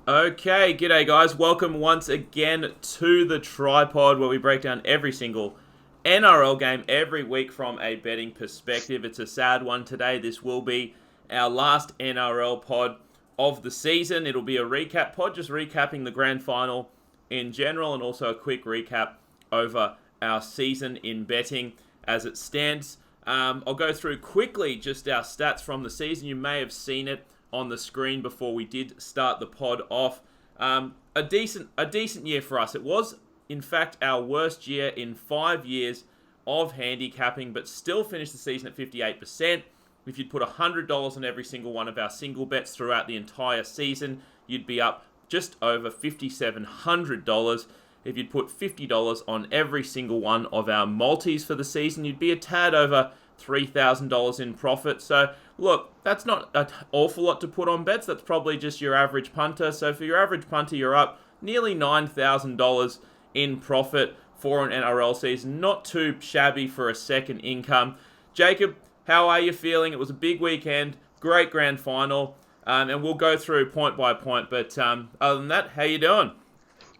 Okay, g'day guys. Welcome once again to the TryPod, where we break down every single NRL game every week from a betting perspective. It's a sad one today. This will be our last NRL pod of the season. It'll be a recap pod, just recapping the grand final in general, and also a quick recap over our season in betting as it stands. I'll go through quickly just our stats from the season. You may have seen it on the screen before we did start the pod off. A decent year for us. It was, in fact, our worst year in 5 years of handicapping, but still finished the season at 58%. If you'd put $100 on every single one of our single bets throughout the entire season, you'd be up just over $5,700. If you'd put $50 on every single one of our multis for the season, you'd be a tad over $3,000 in profit. So look, that's not an awful lot to put on bets. That's probably just your average punter. So for your average punter, you're up nearly $9,000 in profit for an NRL season. Not too shabby for a second income. Jacob, how are you feeling? It was a big weekend, great grand final, and we'll go through point by point. But other than that, how you doing?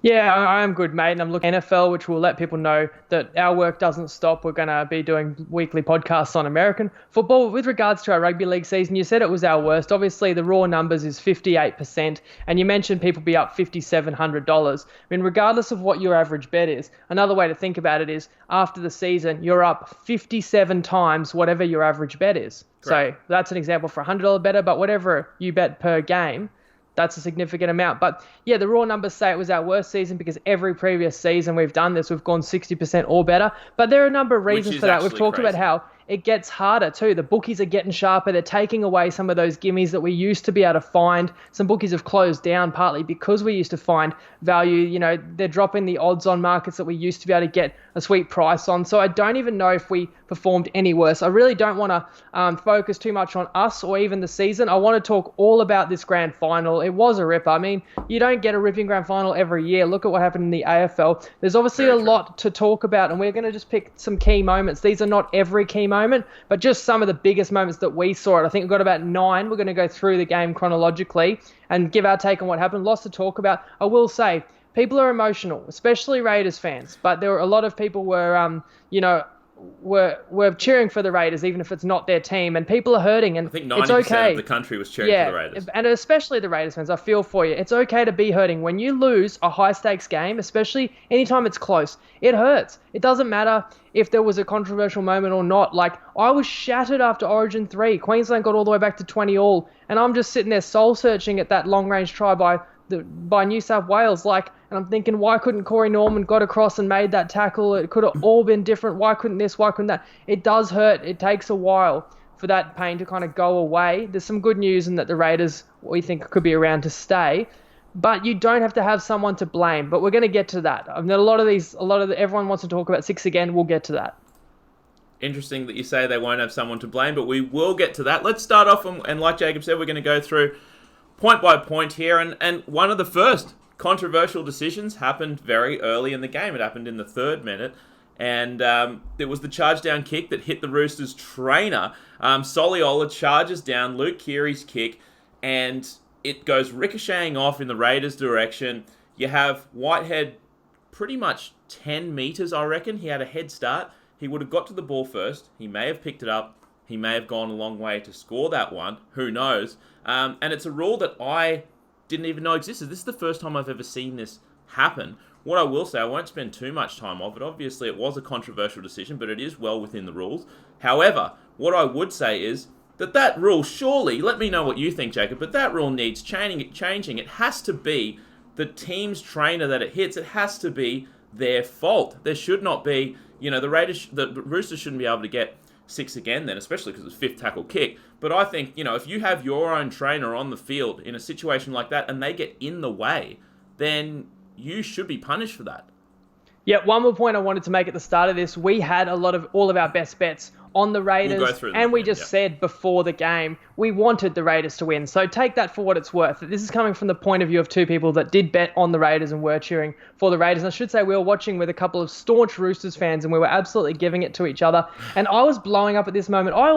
Yeah, I am good, mate. And I'm looking at NFL, which will let people know that our work doesn't stop. We're going to be doing weekly podcasts on American football. With regards to our rugby league season, you said it was our worst. Obviously, the raw numbers is 58%. And you mentioned people be up $5,700. I mean, regardless of what your average bet is, another way to think about it is after the season, you're up 57 times whatever your average bet is. Correct. So that's an example for a $100 better, but whatever you bet per game, that's a significant amount. But yeah, the raw numbers say it was our worst season because every previous season we've done this, we've gone 60% or better. But there are a number of reasons for that. We've talked about how it gets harder too. The bookies are getting sharper. They're taking away some of those gimmies that we used to be able to find. Some bookies have closed down partly because we used to find value. You know, they're dropping the odds on markets that we used to be able to get a sweet price on. So I don't even know if we performed any worse. I really don't want to focus too much on us or even the season. I want to talk all about this grand final. It was a ripper. I mean, you don't get a ripping grand final every year. Look at what happened in the AFL. There's obviously a lot to talk about, and we're going to just pick some key moments. These are not every key moment, but just some of the biggest moments that we saw it. I think we've got about 9. We're going to go through the game chronologically and give our take on what happened. Lots to talk about. I will say, people are emotional, especially Raiders fans, but there were a lot of people were cheering for the Raiders, even if it's not their team, and people are hurting, and I think 90% it's okay. of the country was cheering for the Raiders. And especially the Raiders fans, I feel for you. It's okay to be hurting. When you lose a high-stakes game, especially anytime it's close, it hurts. It doesn't matter if there was a controversial moment or not. Like, I was shattered after Origin 3. Queensland got all the way back to 20 all, and I'm just sitting there soul-searching at that long-range try by New South Wales, and I'm thinking, why couldn't Corey Norman got across and made that tackle? It could have all been different. Why couldn't this? Why couldn't that? It does hurt. It takes a while for that pain to kind of go away. There's some good news in that the Raiders, we think, could be around to stay, but you don't have to have someone to blame. But we're going to get to that. I mean, everyone wants to talk about 6 again. We'll get to that. Interesting that you say they won't have someone to blame, but we will get to that. Let's start off, and like Jacob said, we're going to go through point by point here, and one of the first controversial decisions happened very early in the game. It happened in the 3rd minute, and it was the charge down kick that hit the Roosters trainer. Soliola charges down Luke Keary's kick, and it goes ricocheting off in the Raiders' direction. You have Whitehead pretty much 10 metres, I reckon. He had a head start. He would have got to the ball first. He may have picked it up. He may have gone a long way to score that one. Who knows? And it's a rule that I didn't even know existed. This is the first time I've ever seen this happen. What I will say, I won't spend too much time on it. Obviously, it was a controversial decision, but it is well within the rules. However, what I would say is that rule surely, let me know what you think, Jacob, but that rule needs changing. It has to be the team's trainer that it hits. It has to be their fault. There should not be, the Roosters shouldn't be able to get 6 again then, especially because it's 5th tackle kick. But I think, if you have your own trainer on the field in a situation like that and they get in the way, then you should be punished for that. Yeah, one more point I wanted to make at the start of this. We had all of our best bets on the Raiders, and we just said before the game we wanted the Raiders to win. So take that for what it's worth. This is coming from the point of view of 2 people that did bet on the Raiders and were cheering for the Raiders. And I should say we were watching with a couple of staunch Roosters fans, and we were absolutely giving it to each other. And I was blowing up at this moment. I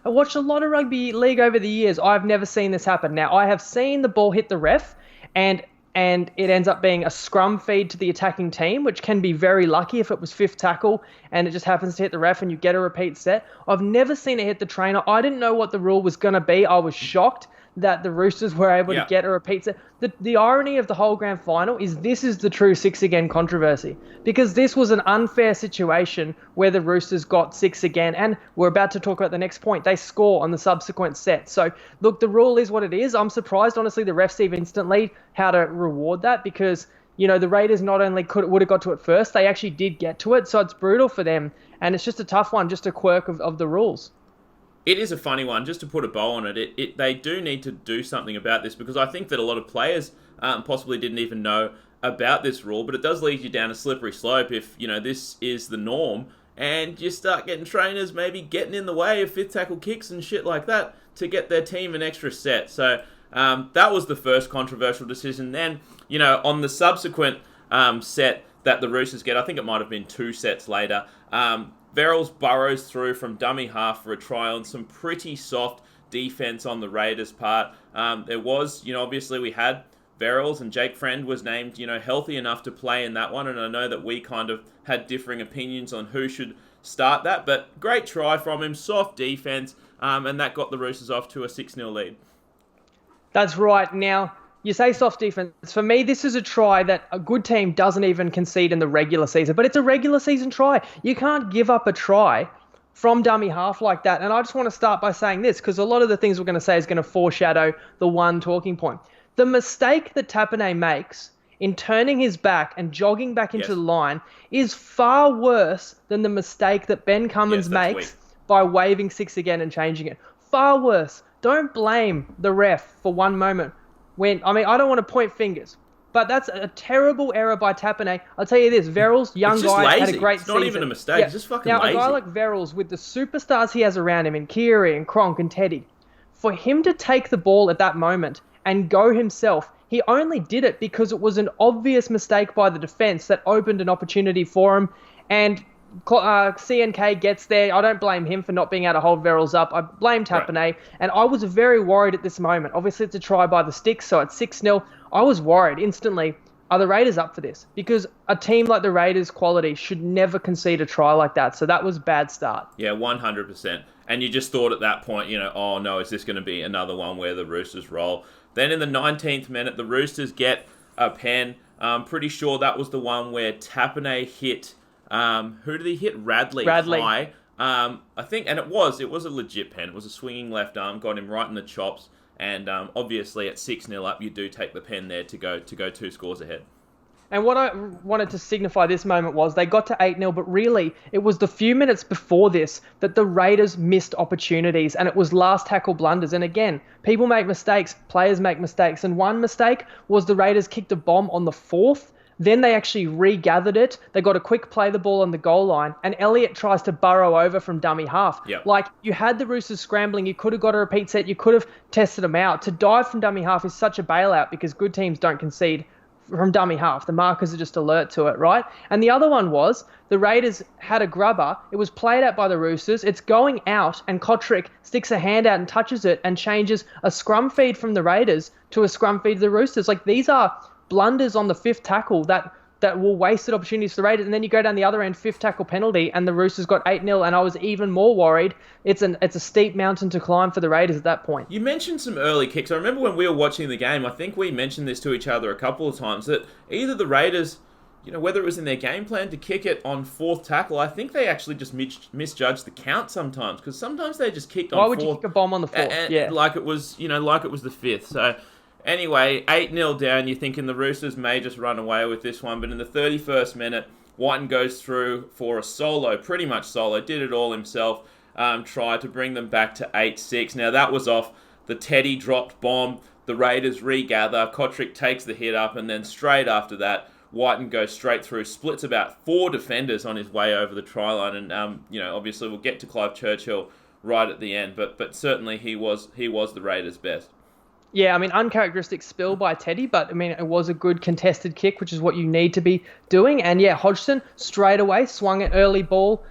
watched a lot of rugby league over the years. I've never seen this happen. Now, I have seen the ball hit the ref, and it ends up being a scrum feed to the attacking team, which can be very lucky if it was fifth tackle and it just happens to hit the ref and you get a repeat set. I've never seen it hit the trainer. I didn't know what the rule was going to be. I was shocked that the Roosters were able to get a repeat set. The irony of the whole grand final is this is the true six again controversy, because this was an unfair situation where the Roosters got six again, and we're about to talk about the next point. They score on the subsequent set. So look, the rule is what it is. I'm surprised, honestly, the refs even instantly how to reward that, because the Raiders not only would have got to it first, they actually did get to it. So it's brutal for them, and it's just a tough one, just a quirk of the rules. It is a funny one, just to put a bow on it. They do need to do something about this, because I think that a lot of players possibly didn't even know about this rule, but it does lead you down a slippery slope if, this is the norm, and you start getting trainers maybe getting in the way of fifth tackle kicks and shit like that to get their team an extra set. So that was the first controversial decision. Then, on the subsequent set that the Roosters get, I think it might have been 2 sets later, Verrills burrows through from dummy half for a try on some pretty soft defense on the Raiders' part. There was, obviously we had Verrills, and Jake Friend was named, healthy enough to play in that one. And I know that we kind of had differing opinions on who should start that, but great try from him, soft defense, and that got the Roosters off to a 6-0 lead. That's right. Now, you say soft defense. For me, this is a try that a good team doesn't even concede in the regular season, but it's a regular season try. You can't give up a try from dummy half like that. And I just want to start by saying this, because a lot of the things we're going to say is going to foreshadow the one talking point. The mistake that Tapine makes in turning his back and jogging back into the line is far worse than the mistake that Ben Cummins makes by waving 6 again and changing it. Far worse. Don't blame the ref for one moment. I don't want to point fingers, but that's a terrible error by Tapine. I'll tell you this, Verrills, young guy, had a great season. It's not even a mistake, it's just fucking lazy. Now, a guy like Verrills, with the superstars he has around him in Keary and Cronk and Teddy, for him to take the ball at that moment and go himself, he only did it because it was an obvious mistake by the defence that opened an opportunity for him, and CNK gets there. I don't blame him for not being able to hold Verrills up. I blame Tapine, and I was very worried at this moment. Obviously, it's a try by the sticks, so it's 6-0. I was worried instantly. Are the Raiders up for this? Because a team like the Raiders' quality should never concede a try like that. So that was a bad start. Yeah, 100%. And you just thought at that point, oh no, is this going to be another one where the Roosters roll? Then in the 19th minute, the Roosters get a pen. I'm pretty sure that was the one where Tapine hit... who did he hit? Radley. High. I think, and it was a legit pen. It was a swinging left arm, got him right in the chops. And obviously at 6-0 up, you do take the pen there to go 2 scores ahead. And what I wanted to signify this moment was they got to 8-0, but really it was the few minutes before this that the Raiders missed opportunities, and it was last tackle blunders. And again, people make mistakes, players make mistakes. And one mistake was the Raiders kicked a bomb on the 4th. Then they actually regathered it. They got a quick play the ball on the goal line, and Elliott tries to burrow over from dummy half. Yep. Like, you had the Roosters scrambling. You could have got a repeat set. You could have tested them out. To dive from dummy half is such a bailout because good teams don't concede from dummy half. The markers are just alert to it, right? And the other one was the Raiders had a grubber. It was played out by the Roosters. It's going out, and Kotrick sticks a hand out and touches it and changes a scrum feed from the Raiders to a scrum feed to the Roosters. Like, these are blunders on the 5th tackle that will wasted opportunities for the Raiders. And then you go down the other end, 5th tackle penalty, and the Roosters got 8-0, and I was even more worried. It's a steep mountain to climb for the Raiders at that point. You mentioned some early kicks. I remember when we were watching the game, I think we mentioned this to each other a couple of times, that either the Raiders, whether it was in their game plan to kick it on 4th tackle, I think they actually just misjudged the count sometimes, because sometimes they just kicked on 4th. Why would you kick a bomb on the 4th? Like it was, like it was the 5th. So anyway, 8-0 down, you're thinking the Roosters may just run away with this one, but in the 31st minute, Whiten goes through for a solo, pretty much solo, did it all himself, tried to bring them back to 8-6. Now that was off the Teddy dropped bomb, the Raiders regather, Kotrick takes the hit up, and then straight after that, Whiten goes straight through, splits about 4 defenders on his way over the try line, and obviously we'll get to Clive Churchill right at the end, but certainly he was the Raiders' best. Yeah, uncharacteristic spill by Teddy, but it was a good contested kick, which is what you need to be doing. And yeah, Hodgson straight away swung an early ball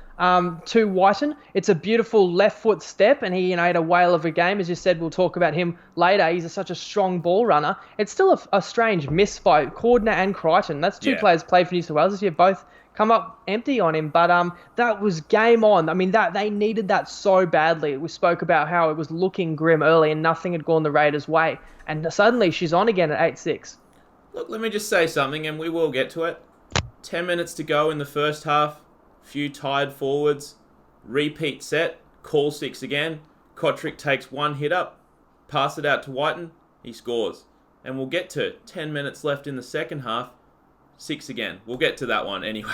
to Whiten. It's a beautiful left foot step, and he had a whale of a game. As you said, we'll talk about him later. He's such a strong ball runner. It's still a strange miss by Cordner and Crichton. That's two players played for New South Wales this year, both come up empty on him. But that was game on. I mean, that they needed that so badly. We spoke about how it was looking grim early and nothing had gone the Raiders' way. And suddenly she's on again at 8-6. Look, let me just say something, and we will get to it. 10 minutes to go in the first half. Few tired forwards. Repeat set. Call 6 again. Kotrick takes one hit up. Pass it out to Whiten. He scores. And we'll get to 10 minutes left in the second half. 6 again. We'll get to that one anyway.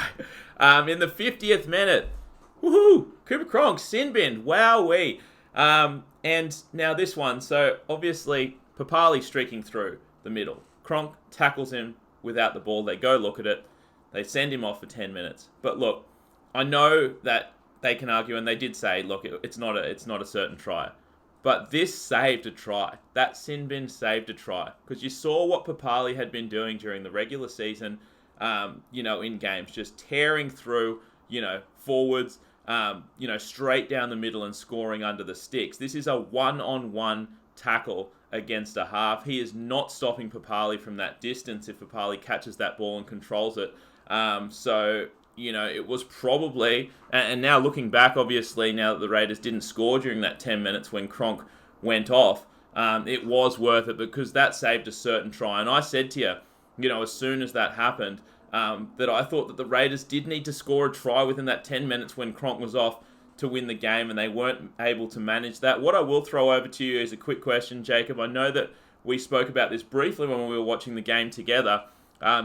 In the 50th minute. Woohoo! Cooper Cronk, sin bin. Wowee. And now this one. So obviously, Papali streaking through the middle. Cronk tackles him without the ball. They go look at it. They send him off for 10 minutes. But look, I know that they can argue, and they did say, look, it's not a certain try. But this saved a try. That sin bin saved a try. Because you saw what Papali had been doing during the regular season, in games. Just tearing through, forwards, straight down the middle and scoring under the sticks. This is a one-on-one tackle against a half. He is not stopping Papali from that distance if Papali catches that ball and controls it. It was probably, and now looking back, obviously, now that the Raiders didn't score during that 10 minutes when Cronk went off, it was worth it because that saved a certain try. And I said to you, as soon as that happened, that I thought that the Raiders did need to score a try within that 10 minutes when Cronk was off to win the game, and they weren't able to manage that. What I will throw over to you is a quick question, Jacob. I know that we spoke about this briefly when we were watching the game together.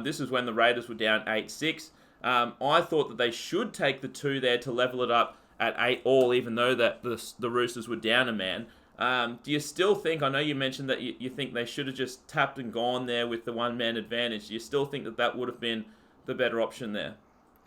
This is when the Raiders were down 8-6. I thought that they should take the 2 there to level it up at 8-all, even though that the Roosters were down a man. Do you still think, I know you mentioned that you think they should have just tapped and gone there with the one-man advantage. Do you still think that would have been the better option there?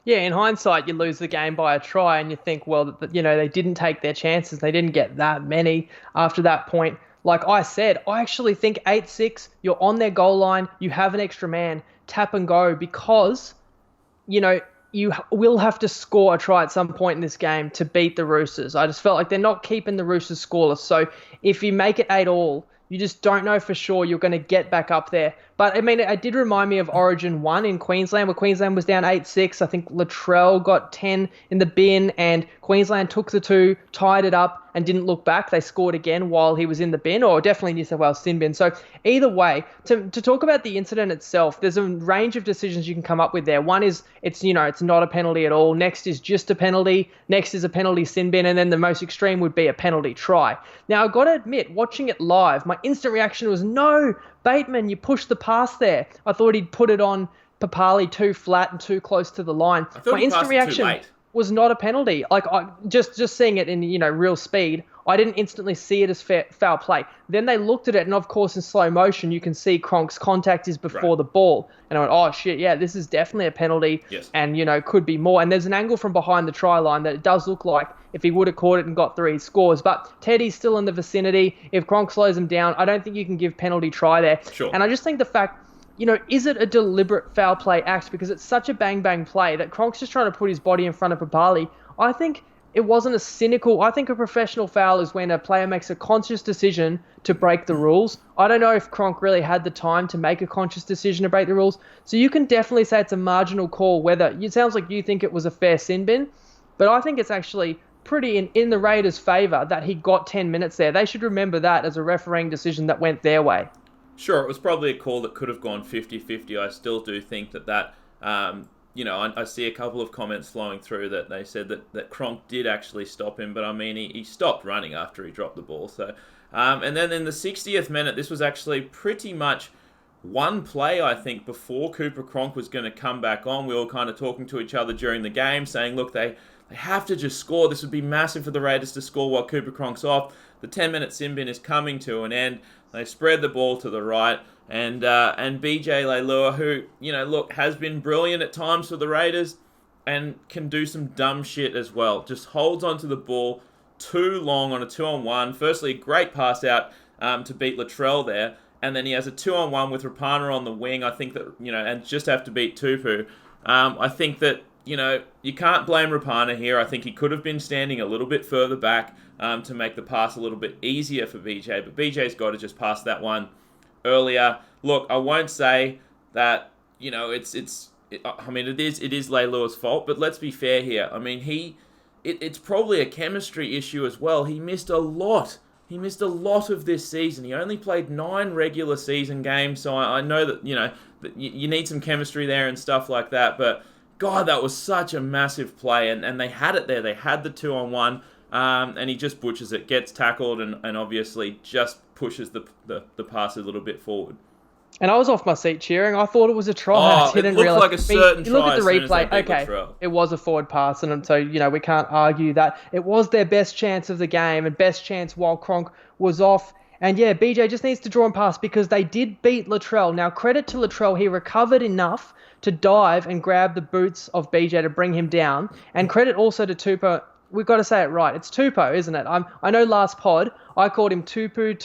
Yeah, in hindsight, you lose the game by a try and you think, well, they didn't take their chances. They didn't get that many after that point. Like I said, I actually think 8-6, you're on their goal line, you have an extra man, tap and go, because, you will have to score a try at some point in this game to beat the Roosters. I just felt like they're not keeping the Roosters scoreless. So if you make it 8-all, you just don't know for sure you're going to get back up there. But, I mean, it did remind me of Origin 1 in Queensland, where Queensland was down 8-6. I think Latrell got 10 in the bin, and Queensland took the 2, tied it up, and didn't look back. They scored again while he was in the bin, or definitely New South Wales sin bin. So either way, to talk about the incident itself, there's a range of decisions you can come up with there. One is it's not a penalty at all. Next is just a penalty. Next is a penalty sin bin, and then the most extreme would be a penalty try. Now, I've got to admit, watching it live, my instant reaction was, no, Bateman, you pushed the pass there. I thought he'd put it on Papali too flat and too close to the line. My instant reaction was not a penalty. Like, just seeing it in real speed, I didn't instantly see it as foul play. Then they looked at it, and of course in slow motion you can see Cronk's contact is before the ball, and I went, oh shit, yeah, this is definitely a penalty. Yes. And could be more. And there's an angle from behind the try line that it does look like if he would have caught it and got 3, he scores. But Teddy's still in the vicinity. If Cronk slows him down, I don't think you can give penalty try there. Sure. And I just think the fact, is it a deliberate foul play act? Because it's such a bang-bang play that Cronk's just trying to put his body in front of Papali. I think it wasn't I think a professional foul is when a player makes a conscious decision to break the rules. I don't know if Cronk really had the time to make a conscious decision to break the rules. So you can definitely say it's a marginal call, whether it sounds like you think it was a fair sin bin, but I think it's actually pretty in the Raiders' favour that he got 10 minutes there. They should remember that as a refereeing decision that went their way. Sure, it was probably a call that could have gone 50-50. I still do think that I see a couple of comments flowing through that they said that Cronk did actually stop him, but I mean, he stopped running after he dropped the ball. So, and then in the 60th minute, this was actually pretty much one play, I think, before Cooper Cronk was going to come back on. We were kind of talking to each other during the game, saying, look, they have to just score. This would be massive for the Raiders to score while Cooper Cronk's off. The 10-minute sin bin is coming to an end. They spread the ball to the right, and BJ Leilua, who, has been brilliant at times for the Raiders and can do some dumb shit as well. Just holds onto the ball too long on a 2-on-1. Firstly, great pass out to beat Latrell there, and then he has a 2-on-1 with Rapana on the wing. I think that, and just have to beat Tupu. I think that, you can't blame Rapana here. I think he could have been standing a little bit further back to make the pass a little bit easier for BJ, but BJ's got to just pass that one earlier. Look, I won't say that, it is Leilua's fault, but let's be fair here. I mean, it's probably a chemistry issue as well. He missed a lot. He missed a lot of this season. He only played 9 regular season games, so I know that, that you need some chemistry there and stuff like that, but God, that was such a massive play, and they had it there. They had the 2-on-1, and he just butchers it, gets tackled, and obviously just pushes the pass a little bit forward. And I was off my seat cheering. I thought it was a try. Oh, it looked like a certain try. You look at the replay. Okay, it was a forward pass, and so we can't argue that it was their best chance of the game and best chance while Cronk was off. And yeah, BJ just needs to draw and pass because they did beat Latrell. Now, credit to Latrell, he recovered enough to dive and grab the boots of BJ to bring him down. And credit also to Tupou. We've got to say it right. It's Tupou, isn't it? I know last pod I called him Tupou,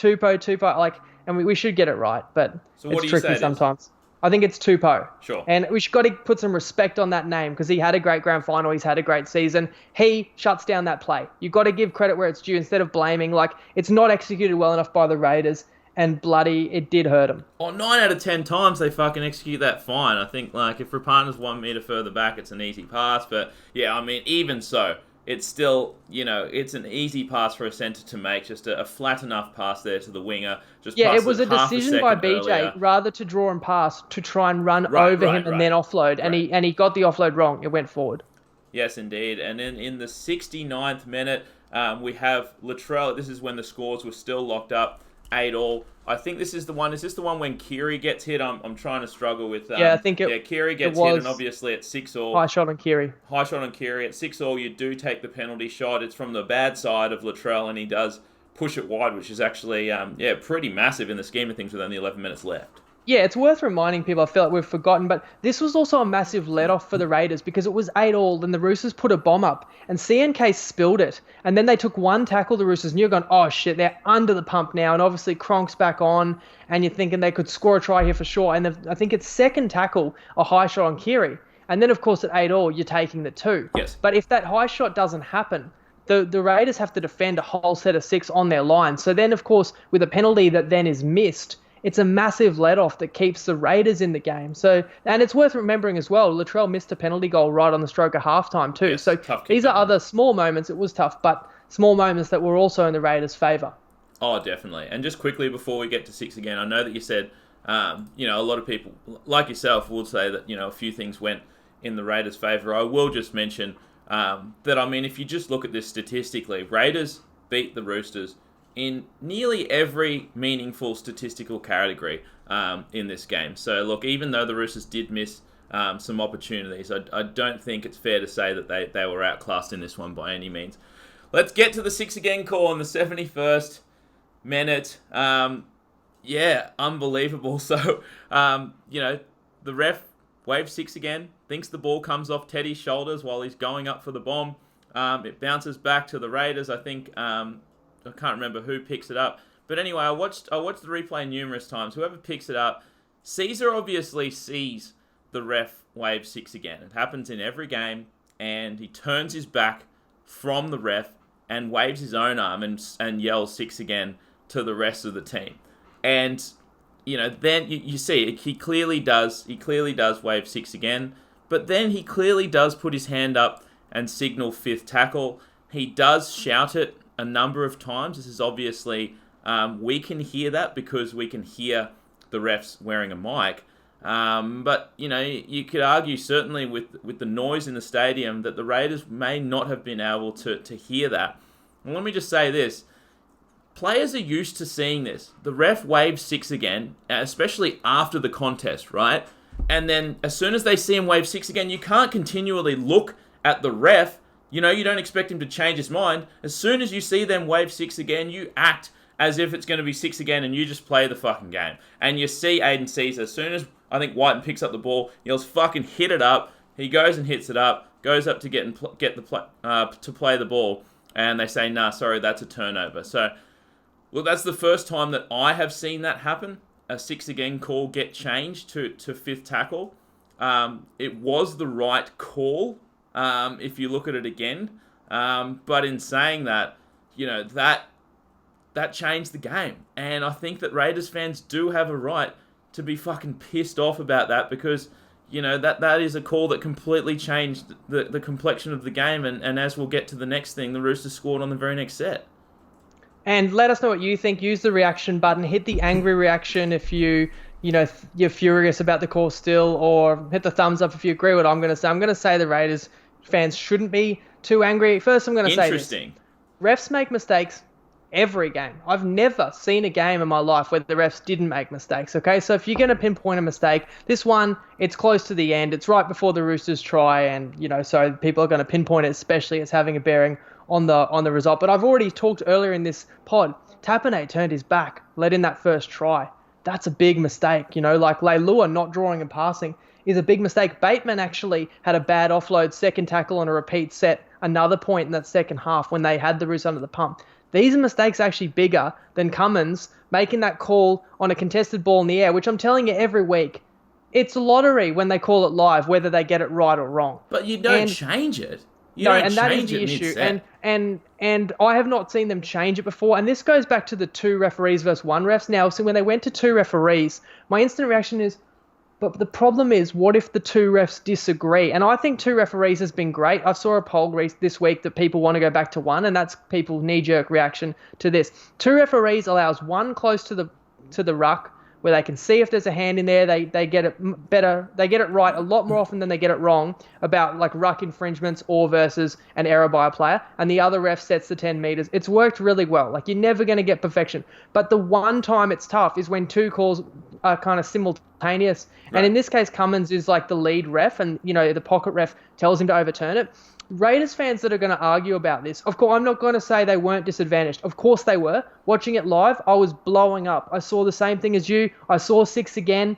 and we should get it right, but so it's tricky sometimes. I think it's Tupou. Sure. And we got to put some respect on that name because he had a great grand final. He's had a great season. He shuts down that play. You've got to give credit where it's due instead of blaming. It's not executed well enough by the Raiders, and bloody, it did hurt him. 9 out of 10 times they fucking execute that fine. I think, if Rapana's 1 meter further back, it's an easy pass. But, yeah, I mean, even so, it's still, it's an easy pass for a centre to make, just a flat enough pass there to the winger. It was a decision by BJ rather to draw and pass to try and run over him and then offload, and he got the offload wrong. It went forward. Yes, indeed. And then in the 69th minute, we have Latrell. This is when the scores were still locked up, 8-all. I think this is the one. Is this the one when Kiri gets hit? I'm trying to struggle with. I think it. Yeah, Kiri gets hit, and obviously at 6-all. High shot on Kiri. High shot on Kiri at 6-all. You do take the penalty shot. It's from the bad side of Latrell, and he does push it wide, which is actually pretty massive in the scheme of things with only 11 minutes left. Yeah, it's worth reminding people. I feel like we've forgotten, but this was also a massive let-off for the Raiders because it was 8-all, then the Roosters put a bomb up, and CNK spilled it, and then they took one tackle, the Roosters, and you're going, oh shit, they're under the pump now, and obviously Cronk's back on, and you're thinking they could score a try here for sure, and I think it's second tackle, a high shot on Kiri, and then of course at 8-all, you're taking the 2. Yes. But if that high shot doesn't happen, the Raiders have to defend a whole set of 6 on their line, so then of course, with a penalty that then is missed, it's a massive let-off that keeps the Raiders in the game. So, and it's worth remembering as well, Latrell missed a penalty goal right on the stroke of halftime too. Yes, so these are other small moments. It was tough, but small moments that were also in the Raiders' favour. Oh, definitely. And just quickly before we get to 6 again, I know that you said, a lot of people, like yourself, will say that, a few things went in the Raiders' favour. I will just mention that, if you just look at this statistically, Raiders beat the Roosters in nearly every meaningful statistical category in this game. So, look, even though the Roosters did miss some opportunities, I don't think it's fair to say that they were outclassed in this one by any means. Let's get to the 6 again call in the 71st minute. Unbelievable. So, the ref waves 6 again, thinks the ball comes off Teddy's shoulders while he's going up for the bomb. It bounces back to the Raiders. I think... I can't remember who picks it up. But anyway, I watched the replay numerous times. Whoever picks it up, Caesar obviously sees the ref wave 6 again. It happens in every game, and he turns his back from the ref and waves his own arm and yells 6 again to the rest of the team. And, then you see, he clearly does wave 6 again, but then he clearly does put his hand up and signal 5th tackle. He does shout it a number of times. This is obviously, we can hear that because we can hear the refs wearing a mic. But, you could argue certainly with the noise in the stadium that the Raiders may not have been able to hear that. And let me just say this. Players are used to seeing this. The ref waves 6 again, especially after the contest, right? And then as soon as they see him wave 6 again, you can't continually look at the ref. You don't expect him to change his mind. As soon as you see them wave 6 again, you act as if it's going to be 6 again and you just play the fucking game. And you see Aiden Caesar, as soon as I think Whiten picks up the ball, yells fucking hit it up. He goes and hits it up, goes up to to play the ball, and they say, nah, sorry, that's a turnover. So, look, that's the first time that I have seen that happen. A 6 again call get changed to 5th tackle. It was the right call if you look at it again. But in saying that, that changed the game. And I think that Raiders fans do have a right to be fucking pissed off about that, because, that is a call that completely changed the complexion of the game. And as we'll get to the next thing, the Roosters scored on the very next set. And let us know what you think. Use the reaction button. Hit the angry reaction if you're furious about the call still, or hit the thumbs up if you agree with what I'm going to say. I'm going to say the Raiders fans shouldn't be too angry. First, I'm going to say this. Interesting. Refs make mistakes every game. I've never seen a game in my life where the refs didn't make mistakes, okay? So if you're going to pinpoint a mistake, this one, it's close to the end. It's right before the Roosters try, and, so people are going to pinpoint it, especially as having a bearing on the result. But I've already talked earlier in this pod. Tapine turned his back, let in that first try. That's a big mistake, like Leilua not drawing and passing is a big mistake. Bateman actually had a bad offload, second tackle on a repeat set, another point in that second half when they had the Roos under the pump. These are mistakes actually bigger than Cummins making that call on a contested ball in the air, which I'm telling you every week. It's a lottery when they call it live, whether they get it right or wrong. But you don't change it. That is the issue. And I have not seen them change it before. And this goes back to the 2 referees versus 1 refs. Now, so when they went to 2 referees, my instant reaction is, but the problem is, what if the 2 refs disagree? And I think 2 referees has been great. I saw a poll this week that people want to go back to 1, and that's people's knee-jerk reaction to this. 2 referees allows 1 close to the ruck, where they can see if there's a hand in there. They get it better. They get it right a lot more often than they get it wrong about like ruck infringements or versus an error by a player. And the other ref sets the 10 meters. It's worked really well. Like, you're never going to get perfection. But the one time it's tough is when 2 calls are kind of simultaneous. Right. And in this case, Cummins is like the lead ref, and the pocket ref tells him to overturn it. Raiders fans that are going to argue about this, of course, I'm not going to say they weren't disadvantaged. Of course they were. Watching it live, I was blowing up. I saw the same thing as you. I saw 6 again.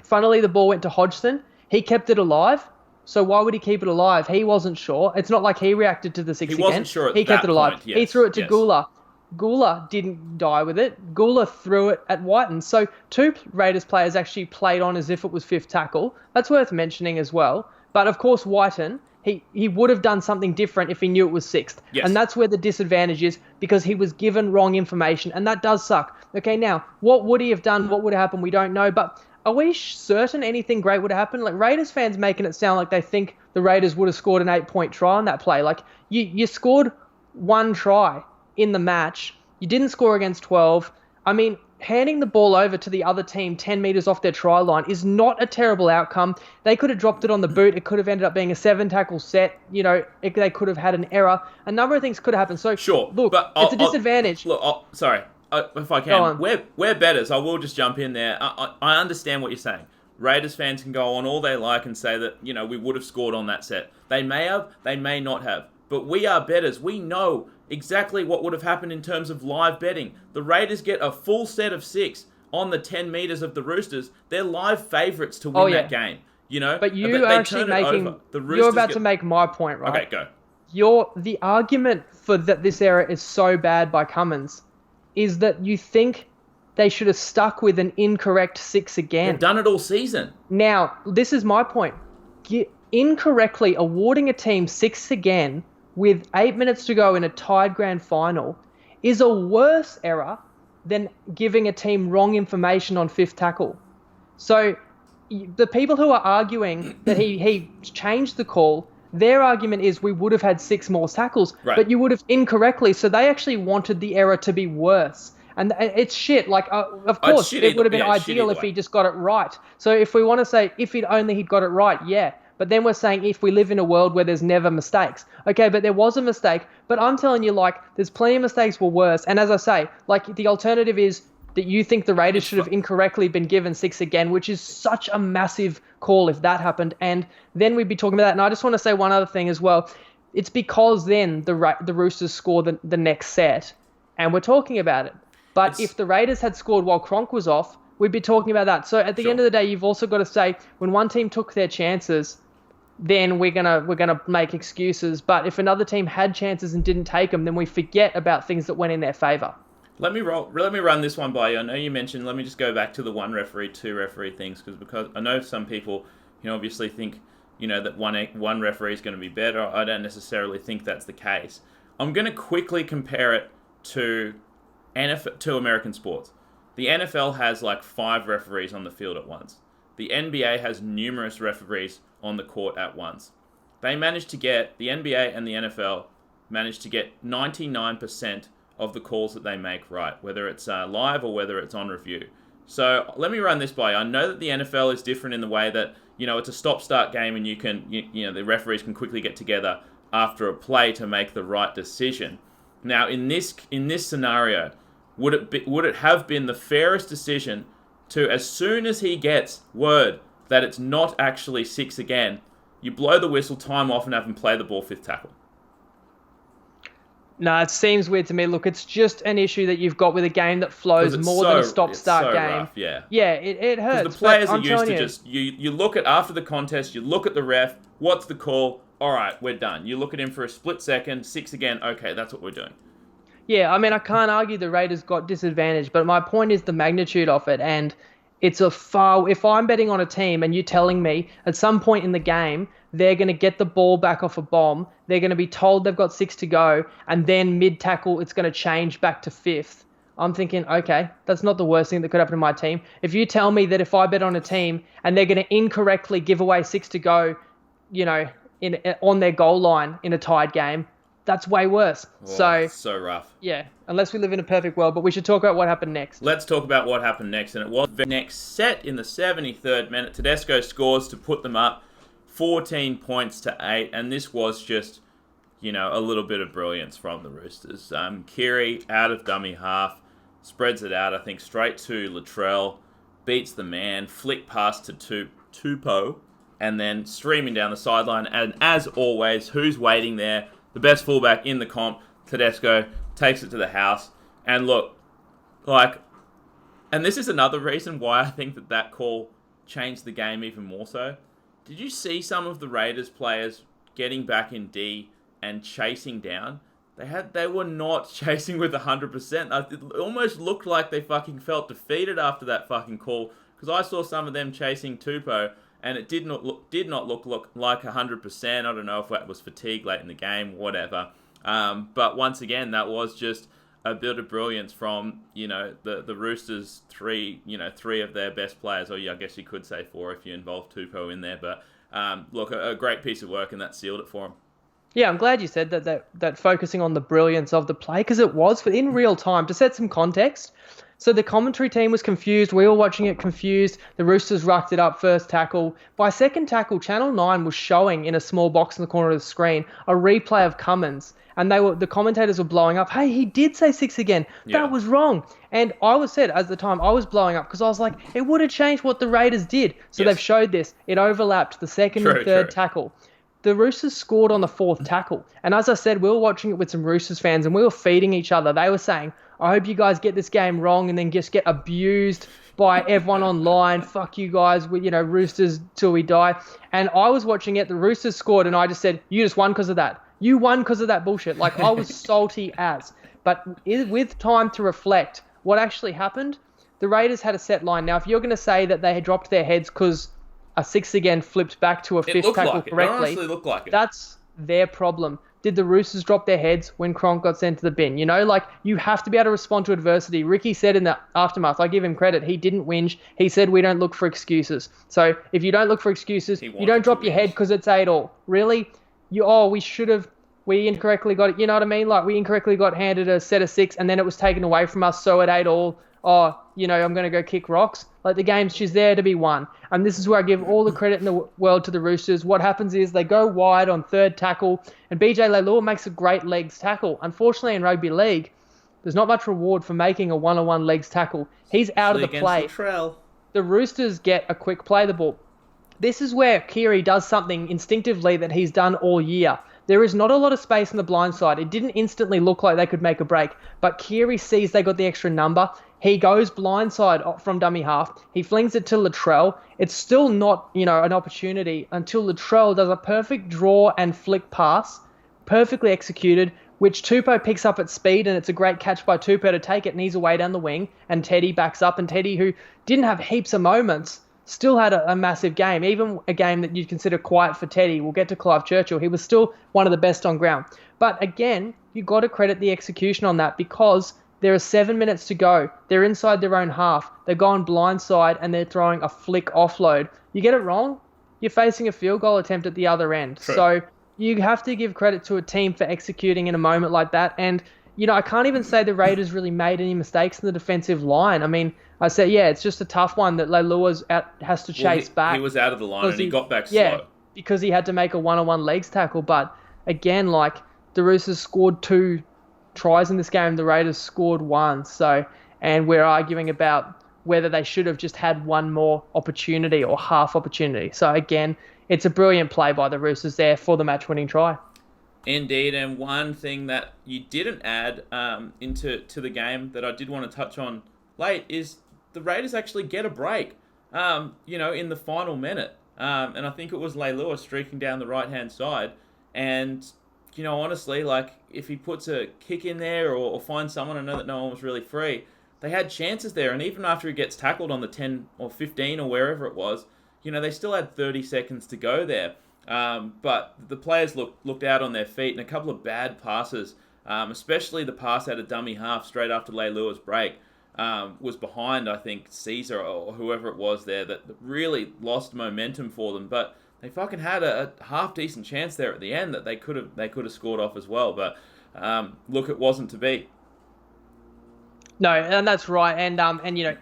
Funnily, the ball went to Hodgson. He kept it alive. So why would he keep it alive? He wasn't sure. It's not like he reacted to the 6 again. He wasn't sure at He kept that it alive. point, yes, He threw it to Gula. Gula didn't die with it. Gula threw it at Whiten. So 2 Raiders players actually played on as if it was 5th tackle. That's worth mentioning as well. But of course, Whiten, he would have done something different if he knew it was 6th. Yes. And that's where the disadvantage is, because he was given wrong information, and that does suck. Okay, now, what would he have done? What would have happened? We don't know. But are we certain anything great would have happened? Like, Raiders fans making it sound like they think the Raiders would have scored an 8-point try on that play. Like, you scored 1 try in the match. You didn't score against 12. I mean, handing the ball over to the other team 10 meters off their try line is not a terrible outcome. They could have dropped it on the boot. It could have ended up being a 7-tackle set. They could have had an error. A number of things could have happened. So, sure, look, but it's a disadvantage. If I can, we're betters. I will just jump in there. I understand what you're saying. Raiders fans can go on all they like and say that, we would have scored on that set. They may have, they may not have. But we are betters. We know exactly what would have happened in terms of live betting. The Raiders get a full set of 6 on the 10 meters of the Roosters. They're live favourites to win that game. But you're about to make my point, right? Okay, go. The argument for that this error is so bad by Cummins is that you think they should have stuck with an incorrect 6 again. They've done it all season. Now, this is my point. Incorrectly awarding a team 6 again with 8 minutes to go in a tied grand final is a worse error than giving a team wrong information on 5th tackle. So the people who are arguing that he changed the call, their argument is we would have had 6 more tackles, right, but you would have incorrectly. So they actually wanted the error to be worse. And it's shit. Like, of course, it would have been ideal if he just got it right. So if we want to say if he'd got it right, yeah. But then we're saying if we live in a world where there's never mistakes. Okay, but there was a mistake. But I'm telling you, like, there's plenty of mistakes were worse. And as I say, like, the alternative is that you think the Raiders should have incorrectly been given 6 again, which is such a massive call if that happened. And then we'd be talking about that. And I just want to say one other thing as well. It's because then the Roosters score the next set, and we're talking about it. But if the Raiders had scored while Cronk was off, we'd be talking about that. So at the end of the day, you've also got to say when one team took their chances, then we're gonna make excuses. But if another team had chances and didn't take them, then we forget about things that went in their favour. Let me run this one by you. I know you mentioned. Let me just go back to the 1 referee, 2 referee things because I know some people, obviously think that one referee is going to be better. I don't necessarily think that's the case. I'm going to quickly compare it to American sports. The NFL has like 5 referees on the field at once. The NBA has numerous referees on the court at once. The NBA and the NFL managed to get 99% of the calls that they make right, whether it's live or whether it's on review. So let me run this by you. I know that the NFL is different in the way that, it's a stop-start game and the referees can quickly get together after a play to make the right decision. Now, in this scenario, would it have been the fairest decision to, as soon as he gets word that it's not actually 6 again, you blow the whistle, time off, and have him play the ball 5th tackle? No, it seems weird to me. Look, it's just an issue that you've got with a game that flows more than a stop-start game. Rough, yeah. Yeah, it hurts. Because the players are used to just, you look at after the contest, you look at the ref, what's the call? All right, we're done. You look at him for a split second, 6 again, okay, that's what we're doing. Yeah, I mean, I can't argue the Raiders got disadvantaged, but my point is the magnitude of it, and it's if I'm betting on a team and you're telling me at some point in the game they're going to get the ball back off a bomb, they're going to be told they've got 6 to go, and then mid-tackle it's going to change back to 5th, I'm thinking, okay, that's not the worst thing that could happen to my team. If you tell me that if I bet on a team and they're going to incorrectly give away 6 to go, on their goal line in a tied game, that's way worse. So rough. Yeah, unless we live in a perfect world. But we should talk about what happened next. Let's talk about what happened next. And it was the next set in the 73rd minute. Tedesco scores to put them up 14 points to 8. And this was just, a little bit of brilliance from the Roosters. Keary out of dummy half, spreads it out, I think, straight to Latrell, beats the man, flick pass to Tupou, and then streaming down the sideline. And as always, who's waiting there? The best fullback in the comp, Tedesco, takes it to the house. And look, and this is another reason why I think that call changed the game even more so. Did you see some of the Raiders players getting back in D and chasing down? They were not chasing with 100%. It almost looked like they fucking felt defeated after that fucking call, because I saw some of them chasing Tupou, and it did not look like 100%. I don't know if that was fatigue late in the game, whatever. But once again, that was just a bit of brilliance from the Roosters. Three of their best players, or I guess you could say 4 if you involve Tupou in there. But look, a great piece of work, and that sealed it for them. Yeah, I'm glad you said that focusing on the brilliance of the play, because it was in real time. To set some context, so the commentary team was confused. We were watching it confused. The Roosters rucked it up first tackle. By second tackle, Channel 9 was showing in a small box in the corner of the screen a replay of Cummins. And the commentators were blowing up. Hey, he did say 6 again. Yeah. That was wrong. And I was said at the time, I was blowing up because I was like, it would have changed what the Raiders did. So They've showed this. It overlapped the second and third tackle. The Roosters scored on the 4th tackle. And as I said, we were watching it with some Roosters fans and we were feeding each other. They were saying, I hope you guys get this game wrong and then just get abused by everyone online. Fuck you guys, Roosters till we die. And I was watching it. The Roosters scored and I just said, you just won because of that. You won because of that bullshit. Like, I was salty as. But with time to reflect what actually happened, the Raiders had a set line. Now, if you're going to say that they had dropped their heads because a 6 again flipped back to a 5th tackle correctly, it honestly looked like it. That's their problem. Did the Roosters drop their heads when Cronk got sent to the bin? You have to be able to respond to adversity. Ricky said in the aftermath, I give him credit, he didn't whinge. He said we don't look for excuses. So if you don't look for excuses, you don't drop your head because it's 8-all. Really? We incorrectly got it. You know what I mean? Like, we incorrectly got handed a set of 6 and then it was taken away from us. So at 8-all, I'm going to go kick rocks. Like, the game's just there to be won. And this is where I give all the credit in the world to the Roosters. What happens is they go wide on 3rd tackle and BJ Leilua makes a great legs tackle. Unfortunately, in rugby league, there's not much reward for making a one-on-one legs tackle. He's out of the play. The Roosters get a quick play the ball. This is where Keary does something instinctively that he's done all year. There is not a lot of space in the blind side. It didn't instantly look like they could make a break, but Keary sees they got the extra number. He goes blindside from dummy half. He flings it to Latrell. It's still not, an opportunity until Latrell does a perfect draw and flick pass, perfectly executed, which Tupou picks up at speed, and it's a great catch by Tupou to take it, and he's away down the wing, and Teddy backs up, and Teddy, who didn't have heaps of moments, still had a massive game. Even a game that you'd consider quiet for Teddy. We'll get to Clive Churchill. He was still one of the best on ground. But again, you got to credit the execution on that because there are 7 minutes to go. They're inside their own half. They're going blindside and they're throwing a flick offload. You get it wrong, you're facing a field goal attempt at the other end. True. So you have to give credit to a team for executing in a moment like that. And, I can't even say the Raiders really made any mistakes in the defensive line. I mean, I said, it's just a tough one that Leilua's has to chase back. He was out of the line and he got back slow. slow. Because he had to make a one-on-one legs tackle. But again, the Roosters scored 2 tries in this game, the Raiders scored 1. So, and we're arguing about whether they should have just had one more opportunity or half opportunity. So again, it's a brilliant play by the Roosters there for the match-winning try. Indeed, and one thing that you didn't add into the game that I did want to touch on late is the Raiders actually get a break, in the final minute. And I think it was Leilua streaking down the right-hand side. And, honestly, if he puts a kick in there or finds someone, I know that no one was really free, they had chances there. And even after he gets tackled on the 10 or 15 or wherever it was, they still had 30 seconds to go there. But the players looked out on their feet, and a couple of bad passes, especially the pass out of dummy half straight after Leilua's break, was behind, I think, Caesar or whoever it was there that really lost momentum for them. But they fucking had a half-decent chance there at the end that they could have scored off as well. But look, it wasn't to be. No, and that's right. And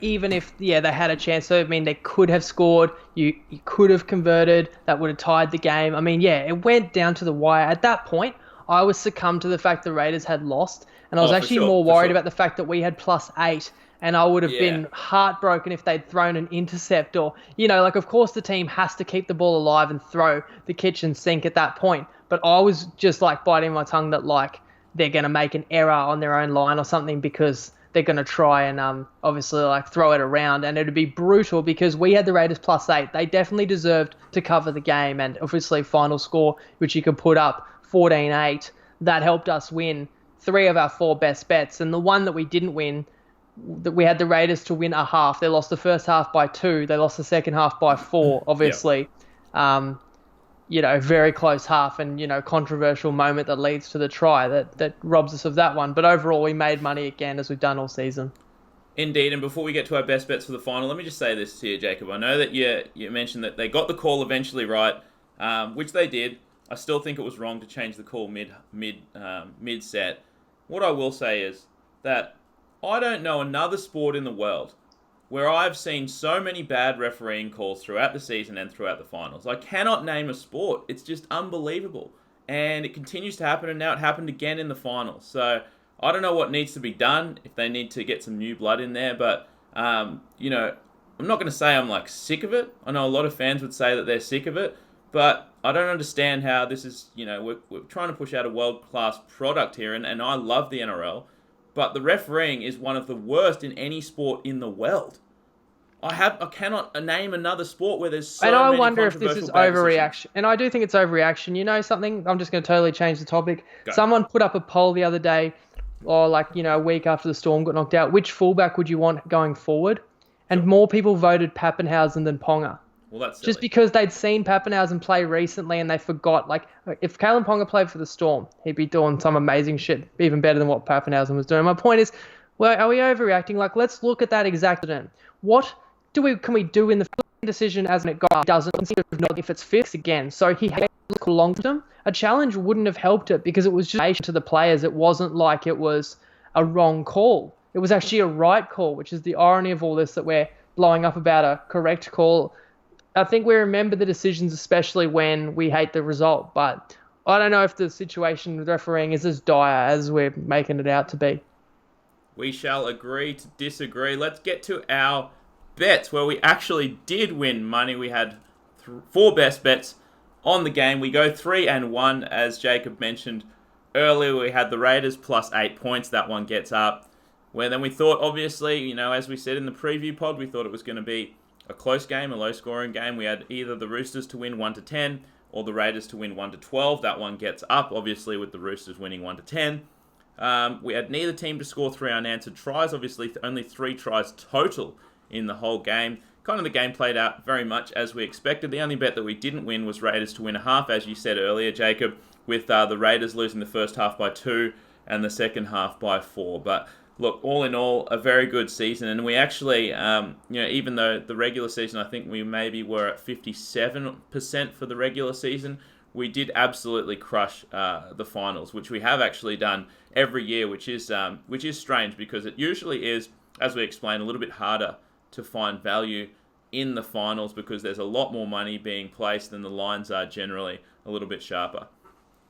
even if they had a chance, so they could have scored. You could have converted. That would have tied the game. It went down to the wire. At that point, I was succumbed to the fact the Raiders had lost, and I was actually more worried about the fact that we had +8. And I would have been heartbroken if they'd thrown an intercept or, of course the team has to keep the ball alive and throw the kitchen sink at that point. But I was just biting my tongue that they're going to make an error on their own line or something because they're going to try and obviously throw it around, and it'd be brutal because we had the Raiders +8. They definitely deserved to cover the game, and obviously final score, which you could put up 14-8, that helped us win 3 of our 4 best bets. And the one that we didn't win, that we had the Raiders to win a half. They lost the first half by 2. They lost the second half by 4, obviously. Very close half and, controversial moment that leads to the try that robs us of that one. But overall, we made money again as we've done all season. Indeed, and before we get to our best bets for the final, let me just say this to you, Jacob. I know that you mentioned that they got the call eventually right, which they did. I still think it was wrong to change the call mid-set. What I will say is that I don't know another sport in the world where I've seen so many bad refereeing calls throughout the season and throughout the finals. I cannot name a sport. It's just unbelievable. And it continues to happen, and now it happened again in the finals. So I don't know what needs to be done, if they need to get some new blood in there. But, I'm not going to say I'm sick of it. I know a lot of fans would say that they're sick of it. But I don't understand how this is, we're trying to push out a world-class product here. And I love the NRL. But the refereeing is one of the worst in any sport in the world. I cannot name another sport where there's so many And I wonder if this is overreaction. Decisions. And I do think it's overreaction. You know something? I'm just going to totally change the topic. Go. Someone put up a poll the other day, or a week after the Storm got knocked out, which fullback would you want going forward? And more people voted Pappenhausen than Ponga. Well, that's silly. Just because they'd seen Pappenhausen play recently and they forgot. If Kalen Ponga played for the Storm, he'd be doing some amazing shit, even better than what Pappenhausen was doing. My point is, are we overreacting? Let's look at that exact incident. What can we do in the decision as it got doesn't consider not if it's fixed again? So he had to look long term. A challenge wouldn't have helped it because it was just to the players. It wasn't like it was a wrong call. It was actually a right call, which is the irony of all this, that we're blowing up about a correct call. I think we remember the decisions, especially when we hate the result. But I don't know if the situation with refereeing is as dire as we're making it out to be. We shall agree to disagree. Let's get to our bets where we actually did win money. We had 4 best bets on the game. We go 3-1, as Jacob mentioned earlier. We had the Raiders +8 points. That one gets up. Where then we thought, obviously, as we said in the preview pod, we thought it was going to be a close game, a low-scoring game. We had either the Roosters to win 1-10 or the Raiders to win 1-12. That one gets up, obviously, with the Roosters winning 1-10. We had neither team to score 3 unanswered tries. Obviously, only 3 tries total in the whole game. kind of the game played out very much as we expected. The only bet that we didn't win was Raiders to win a half, as you said earlier, Jacob, with the Raiders losing the first half by 2 and the second half by 4. But look, all in all, a very good season. And we actually, even though the regular season, I think we maybe were at 57% for the regular season, we did absolutely crush the finals, which we have actually done every year, which is strange because it usually is, as we explained, a little bit harder to find value in the finals because there's a lot more money being placed and the lines are generally a little bit sharper.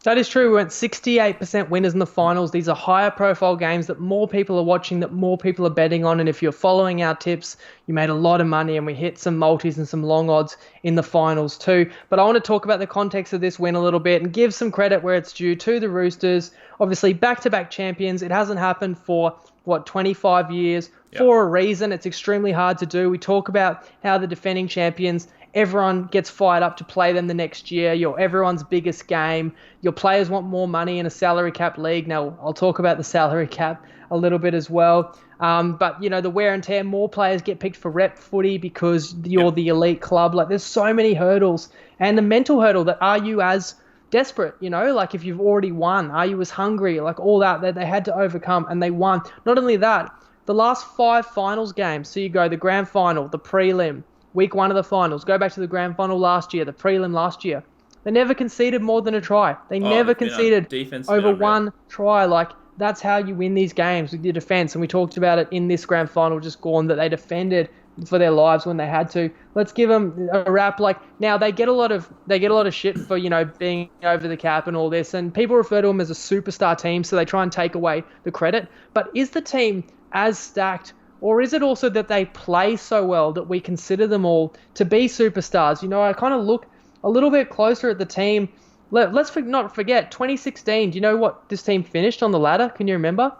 That is true. We went 68% winners in the finals. These are higher profile games that more people are watching, that more people are betting on. And if you're following our tips, you made a lot of money, and we hit some multis and some long odds in the finals too. But I want to talk about the context of this win a little bit and give some credit where it's due to the Roosters. Obviously, back-to-back champions. It hasn't happened for, 25 years for a reason. It's extremely hard to do. We talk about how the defending champions, everyone gets fired up to play them the next year. You're everyone's biggest game. Your players want more money in a salary cap league. Now, I'll talk about the salary cap a little bit as well. But, the wear and tear, more players get picked for rep footy because you're the elite club. Like, there's so many hurdles. And the mental hurdle that are you as desperate, like if you've already won, are you as hungry, like all that they had to overcome, and they won. Not only that, the last 5 finals games, so you go the grand final, the prelim, week 1 of the finals, go back to the grand final last year, the prelim last year, they never conceded more than a try. They never conceded over one try. Like, that's how you win these games, with your defense. And we talked about it in this grand final just gone, that they defended for their lives when they had to. Let's give them a rap. Like, now they get a lot of shit for, being over the cap and all this, and people refer to them as a superstar team, so they try and take away the credit. But is the team as stacked, or is it also that they play so well that we consider them all to be superstars? I kind of look a little bit closer at the team. Let's not forget 2016. Do you know what this team finished on the ladder? Can you remember?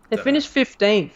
They finished 15th.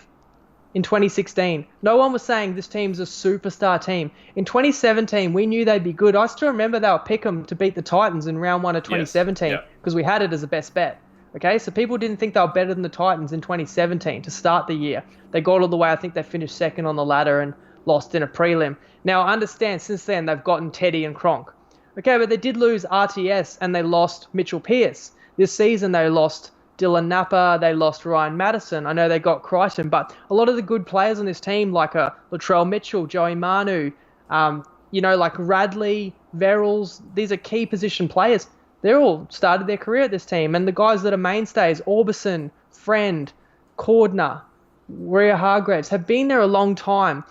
In 2016, no one was saying this team's a superstar team. In 2017, we knew they'd be good. I still remember they were pick 'em to beat the Titans in round 1 of 2017 because we had it as a best bet. Okay, so people didn't think they were better than the Titans in 2017 to start the year. They got all the way. I think they finished second on the ladder and lost in a prelim. Now, I understand since then they've gotten Teddy and Cronk. Okay, but they did lose RTS and they lost Mitchell Pearce. This season they lost Dylan Napa, they lost Ryan Madison. I know they got Crichton, but a lot of the good players on this team, like Latrell Mitchell, Joey Manu, like Radley, Verrills, these are key position players. They're all started their career at this team. And the guys that are mainstays, Orbison, Friend, Cordner, Rhea Hargraves, have been there a long time.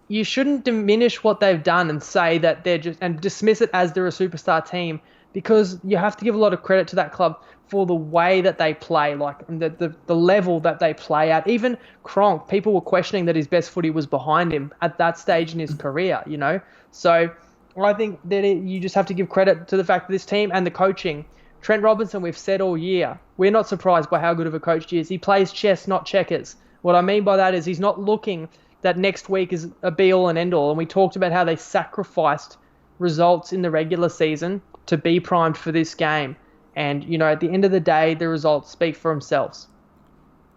You shouldn't diminish what they've done and say that and dismiss it as they're a superstar team, because you have to give a lot of credit to that club for the way that they play, like the level that they play at. Even Cronk, people were questioning that his best footy was behind him at that stage in his career, So I think that you just have to give credit to the fact that this team and the coaching. Trent Robinson, we've said all year, we're not surprised by how good of a coach he is. He plays chess, not checkers. What I mean by that is he's not looking that next week is a be-all and end-all. And we talked about how they sacrificed results in the regular season to be primed for this game. And, at the end of the day, the results speak for themselves.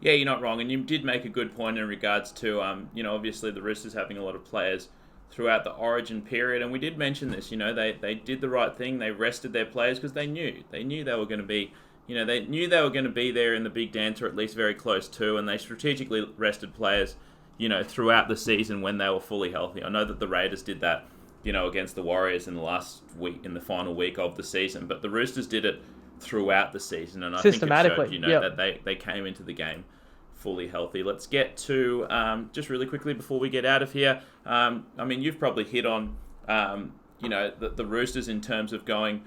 Yeah, you're not wrong. And you did make a good point in regards to, obviously the Roosters having a lot of players throughout the Origin period. And we did mention this, they did the right thing. They rested their players because they knew they were going to be, they knew they were going to be there in the big dance, or at least very close to. And they strategically rested players, throughout the season when they were fully healthy. I know that the Raiders did that, against the Warriors in the last week, in the final week of the season. But the Roosters did it throughout the season, and I think it showed, that they came into the game fully healthy. Let's get to just really quickly before we get out of here. You've probably hit on the Roosters in terms of going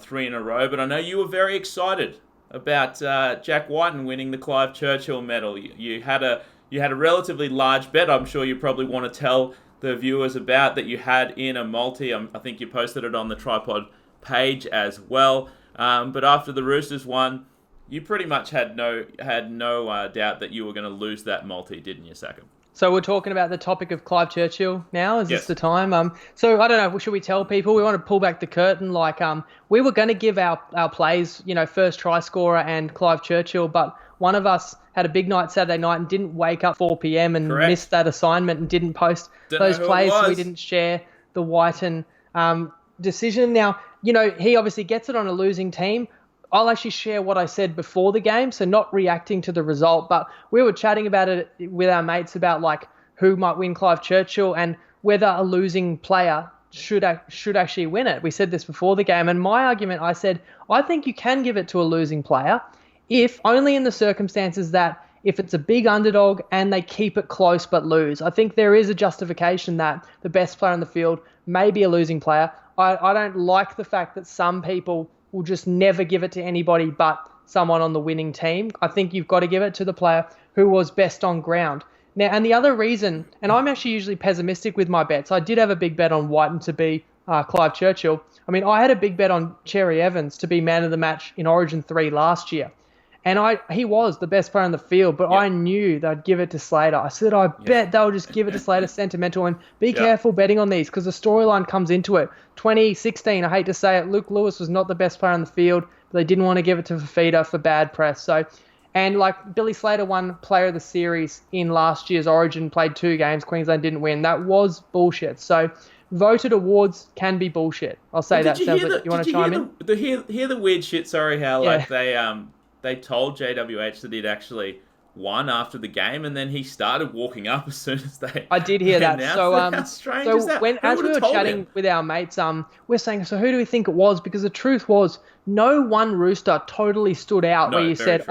3 in a row, but I know you were very excited about Jack Whiten winning the Clive Churchill Medal. You had a relatively large bet. I'm sure you probably want to tell the viewers about that you had in a multi. I think you posted it on the TryPod page as well. But after the Roosters won, you pretty much had no doubt that you were going to lose that multi, didn't you, Sackham? So we're talking about the topic of Clive Churchill now. Is this the time? So I don't know. Should we tell people? We want to pull back the curtain. We were going to give our plays, first try scorer and Clive Churchill, but one of us had a big night Saturday night and didn't wake up 4 p.m. and Correct. missed that assignment and didn't post Don't those know who it plays, so we was. didn't share the Whiten decision. Now, he obviously gets it on a losing team. I'll actually share what I said before the game, so not reacting to the result, but we were chatting about it with our mates about like who might win Clive Churchill and whether a losing player should actually win it. We said this before the game, and my argument, I said, I think you can give it to a losing player if only in the circumstances that if it's a big underdog and they keep it close but lose. I think there is a justification that the best player on the field may be a losing player. I don't like the fact that some people will just never give it to anybody but someone on the winning team. I think you've got to give it to the player who was best on ground. Now, and the other reason, and I'm actually usually pessimistic with my bets. I did have a big bet on Whiten to be Clive Churchill. I mean, I had a big bet on Cherry Evans to be man of the match in Origin 3 last year. And he was the best player on the field, but I knew they'd give it to Slater. I said, I bet they'll just give it to Slater sentimental, and be careful betting on these because the storyline comes into it. 2016, I hate to say it, Luke Lewis was not the best player on the field, but they didn't want to give it to Fafita for bad press. And like Billy Slater won Player of the Series in last year's Origin, played 2 games, Queensland didn't win. That was bullshit. So voted awards can be bullshit. I'll say that. Sounds like you want to chime in? Hear the weird shit, how like they told JWH that he'd actually won after the game, and then he started walking up as soon as they. I did hear that. So how strange is that? As we were chatting with our mates, we're saying, so who do we think it was? Because the truth was, no one Rooster totally stood out where you said,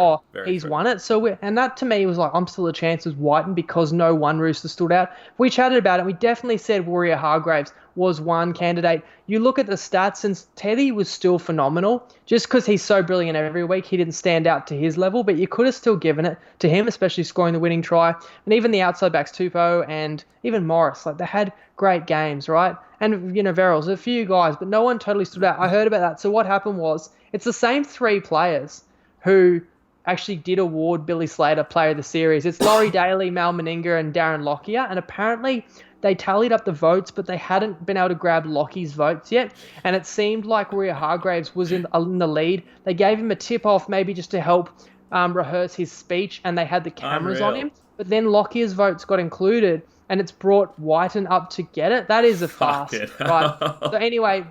he's won it. And that to me was like, I'm still a chance as Whiten because no one Rooster stood out. We chatted about it. We definitely said Warrior Hargraves was one candidate. You look at the stats, and Teddy was still phenomenal. Just because he's so brilliant every week, he didn't stand out to his level, but you could have still given it to him, especially scoring the winning try. And even the outside backs, Tupou and even Morris, like they had great games, right? And, Verrills, a few guys, but no one totally stood out. I heard about that. So what happened was, it's the same 3 players who actually did award Billy Slater Player of the Series. It's Laurie Daly, Mal Meninga, and Darren Lockyer. And apparently they tallied up the votes, but they hadn't been able to grab Lockie's votes yet. And it seemed like Warrior Hargraves was in the lead. They gave him a tip-off maybe just to help rehearse his speech, and they had the cameras on him. But then Lockyer's votes got included, and it's brought Whiten up to get it. That is a fast, right? So anyway,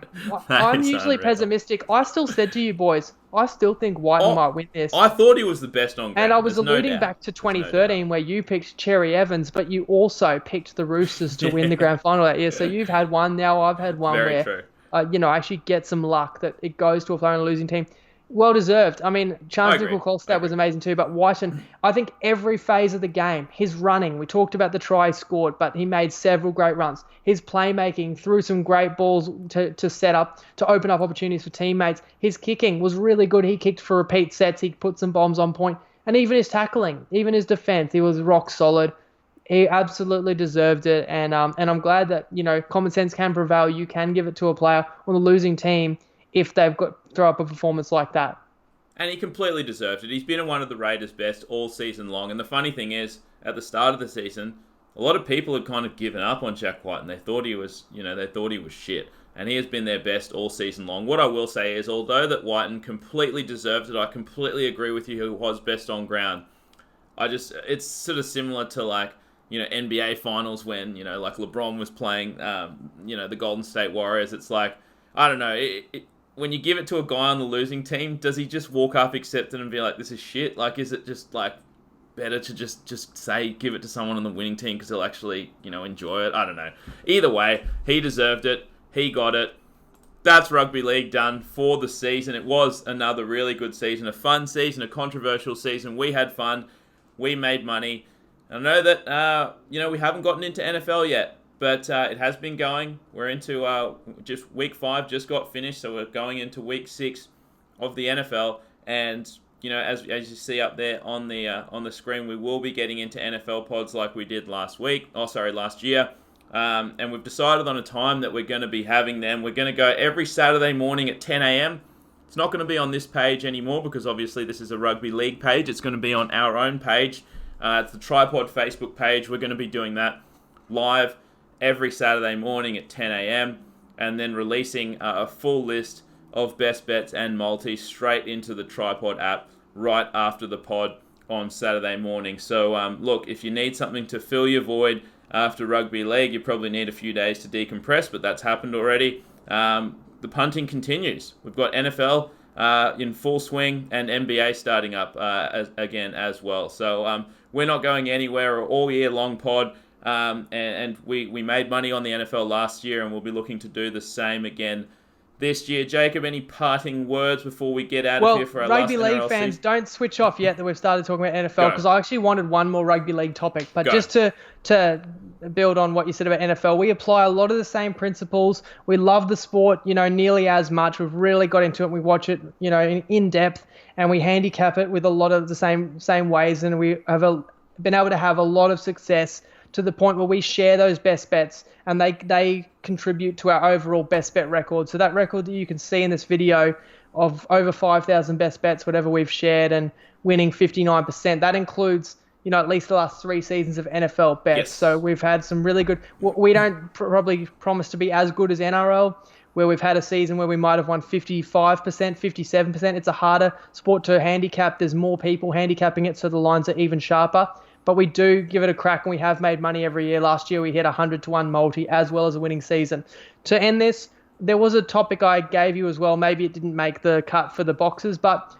I'm usually pessimistic. I still said to you boys, I still think Whiten might win this. I thought he was the best on ground. And I was alluding back to 2013 where you picked Cherry Evans, but you also picked the Roosters to win the grand final that year. So you've had one, now I've had one where, I actually get some luck that it goes to a player on a losing team. Well deserved. I mean, Chance Nickel-Kolstad was amazing too, but Whiten, I think every phase of the game, his running, we talked about the try he scored, but he made several great runs. His playmaking, threw some great balls to set up, to open up opportunities for teammates. His kicking was really good. He kicked for repeat sets. He put some bombs on point. And even his tackling, even his defense, he was rock solid. He absolutely deserved it. And I'm glad that, common sense can prevail. You can give it to a player on the losing team if they've got throw up a performance like that. And he completely deserved it. He's been one of the Raiders' best all season long. And the funny thing is, at the start of the season, a lot of people had kind of given up on Jack White, and they thought he was shit. And he has been their best all season long. What I will say is, although that Whiten completely deserved it, I completely agree with you who was best on ground. It's sort of similar to like, NBA finals when, like LeBron was playing, the Golden State Warriors. It's like, I don't know, when you give it to a guy on the losing team, does he just walk up, accept it, and be like, this is shit? Like, is it just, like, better to just say, give it to someone on the winning team because they'll actually, enjoy it? I don't know. Either way, he deserved it. He got it. That's rugby league done for the season. It was another really good season, a fun season, a controversial season. We had fun. We made money. I know that, we haven't gotten into NFL yet. But it has been going. We're into just week 5, just got finished, so we're going into week 6 of the NFL. And as you see up there on the screen, we will be getting into NFL pods like we did last year. And we've decided on a time that we're going to be having them. We're going to go every Saturday morning at 10 a.m. It's not going to be on this page anymore because obviously this is a rugby league page. It's going to be on our own page. It's the TryPod Facebook page. We're going to be doing that live every Saturday morning at 10 a.m. and then releasing a full list of best bets and multis straight into the TryPod app right after the pod on Saturday morning. So, look, if you need something to fill your void after rugby league, you probably need a few days to decompress, but that's happened already. The punting continues. We've got NFL in full swing and NBA starting up again as well. So we're not going anywhere all year long pod. And we made money on the NFL last year, and we'll be looking to do the same again this year. Jacob, any parting words before we get out of here for our last rugby league NRLC? fans, don't switch off yet that we've started talking about NFL, because I actually wanted one more rugby league topic. But just to build on what you said about NFL, we apply a lot of the same principles. We love the sport, nearly as much. We've really got into it. We watch it, in depth, and we handicap it with a lot of the same ways. And we have been able to have a lot of success to the point where we share those best bets, and they contribute to our overall best bet record. So that record that you can see in this video of over 5,000 best bets, whatever we've shared, and winning 59%, that includes, at least the last 3 seasons of NFL bets. Yes. So we've had some really good. We don't probably promise to be as good as NRL, where we've had a season where we might have won 55%, 57%. It's a harder sport to handicap. There's more people handicapping it, so the lines are even sharper. But we do give it a crack, and we have made money every year. Last year we hit 100-1 multi, as well as a winning season. To end this, there was a topic I gave you as well. Maybe it didn't make the cut for the boxes, but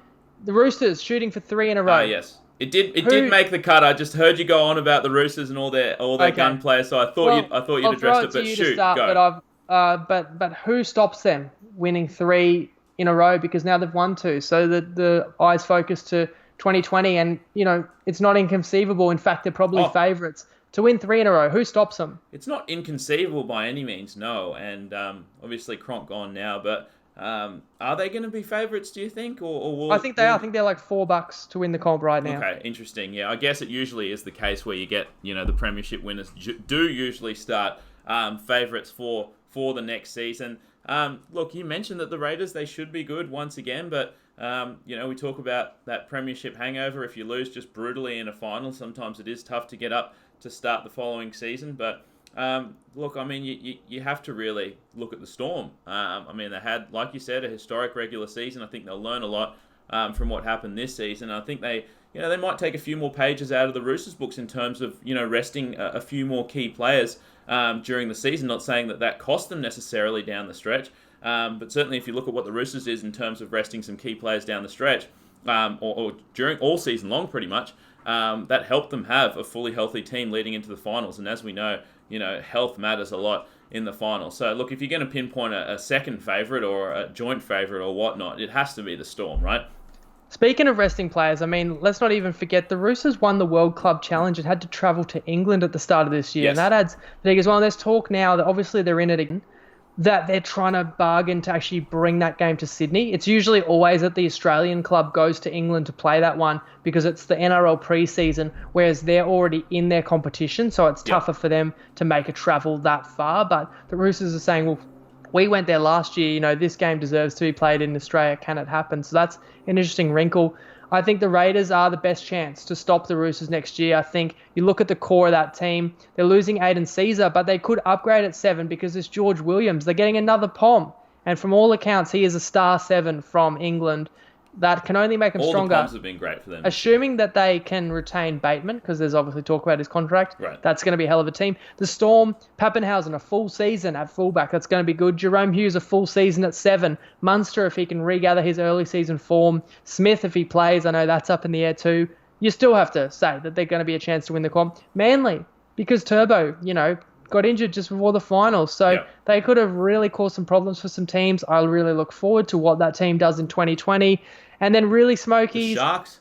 the Roosters shooting for 3 in a row. Yes. It did make the cut. I just heard you go on about the Roosters and all their gunplay, so I thought you'd addressed it. But shoot, go. But who stops them winning 3 in a row? Because now they've won 2, so the eyes focus to 2020, and it's not inconceivable. In fact, they're probably favourites to win 3 in a row. Who stops them? It's not inconceivable by any means, no. And obviously Cronk gone now, but are they going to be favourites? Do you think? I think they are. I think they're like $4 to win the comp right now. Okay, interesting. Yeah, I guess it usually is the case where you get the premiership winners do usually start favourites for the next season. Look, you mentioned that the Raiders, they should be good once again, but we talk about that premiership hangover. If you lose just brutally in a final, sometimes it is tough to get up to start the following season. But look, I mean, you have to really look at the Storm. I mean, they had, like you said, a historic regular season. I think they'll learn a lot from what happened this season. I think they might take a few more pages out of the Roosters books in terms of resting a few more key players during the season. Not saying that cost them necessarily down the stretch. But certainly if you look at what the Roosters is in terms of resting some key players down the stretch, or during all season long pretty much, that helped them have a fully healthy team leading into the finals. And as we know, health matters a lot in the finals. So look, if you're going to pinpoint a second favourite or a joint favourite or whatnot, it has to be the Storm, right? Speaking of resting players, I mean, let's not even forget the Roosters won the World Club Challenge and had to travel to England at the start of this year. Yes. And that adds fatigue as well. And there's talk now that obviously they're in it again, that they're trying to bargain to actually bring that game to Sydney. It's usually always that the Australian club goes to England to play that one because it's the NRL pre-season, whereas they're already in their competition, so it's tougher for them to make a travel that far. But the Roosters are saying, well, we went there last year, this game deserves to be played in Australia. Can it happen? So that's an interesting wrinkle. I think the Raiders are the best chance to stop the Roosters next year. I think you look at the core of that team. They're losing Aiden Caesar, but they could upgrade at 7 because it's George Williams. They're getting another Pom. And from all accounts, he is a star 7 from England. That can only make him stronger. All the Poms have been great for them. Assuming that they can retain Bateman, because there's obviously talk about his contract. Right. That's going to be a hell of a team. The Storm, Pappenhausen, a full season at fullback. That's going to be good. Jerome Hughes, a full season at 7. Munster, if he can regather his early season form. Smith, if he plays. I know that's up in the air too. You still have to say that they're going to be a chance to win the comp. Manly, because Turbo, got injured just before the finals. So they could have really caused some problems for some teams. I really look forward to what that team does in 2020. And then really Smokies. The Sharks?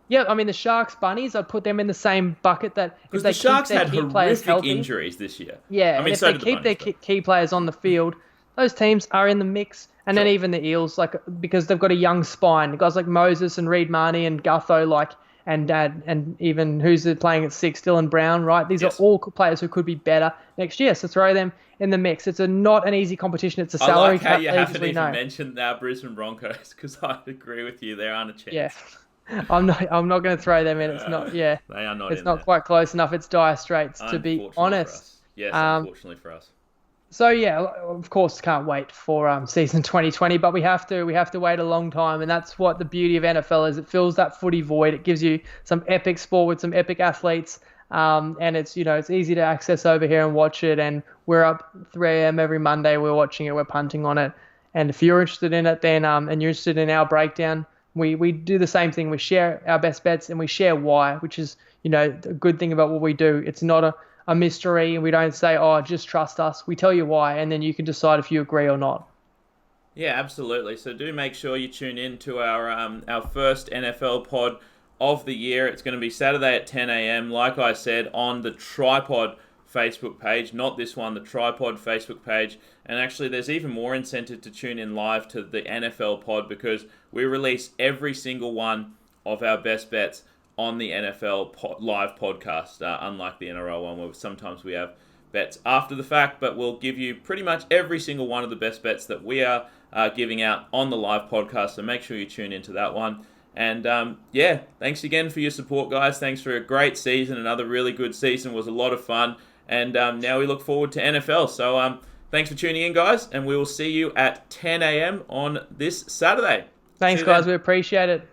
Yeah, I mean, the Sharks, Bunnies, I'd put them in the same bucket that if they the Sharks keep their had key players horrific healthy, injuries this year. Yeah, I mean, and if so they did the keep their Bunnies, key players on the field, those teams are in the mix. And then even the Eels, because they've got a young spine. Guys like Moses and Reid Marnie and Gutho, and even who's playing at 6, Dylan Brown, right? These are all players who could be better next year. So throw them in the mix. It's not an easy competition. It's a salary cap league, as we know. I like how you haven't even mentioned now Brisbane Broncos, because I agree with you. They aren't a chance. Yeah. I'm not going to throw them in. It's not. Yeah. They are not. It's not quite close enough. It's dire straits, to be honest. Yes, unfortunately for us. So yeah, of course, can't wait for season 2020, but we have to wait a long time, and that's what the beauty of NFL is. It fills that footy void. It gives you some epic sport with some epic athletes, and it's easy to access over here and watch it. And we're up 3 a.m. every Monday. We're watching it. We're punting on it. And if you're interested in it, then and you're interested in our breakdown, we do the same thing. We share our best bets and we share why, which is the good thing about what we do. It's not a mystery, and we don't say, oh, just trust us. We tell you why, and then you can decide if you agree or not. Yeah, absolutely. So do make sure you tune in to our first NFL pod of the year. It's going to be Saturday at 10 a.m. Like I said, on the TryPod Facebook page, not this one, the TryPod Facebook page. And actually, there's even more incentive to tune in live to the NFL pod because we release every single one of our best bets on the NFL live podcast, unlike the NRL one where sometimes we have bets after the fact, but we'll give you pretty much every single one of the best bets that we are giving out on the live podcast, so make sure you tune into that one. And thanks again for your support, guys. Thanks for a great season. Another really good season. Was a lot of fun. And now we look forward to NFL. So thanks for tuning in, guys, and we will see you at 10 a.m. on this Saturday. Thanks, guys. We appreciate it.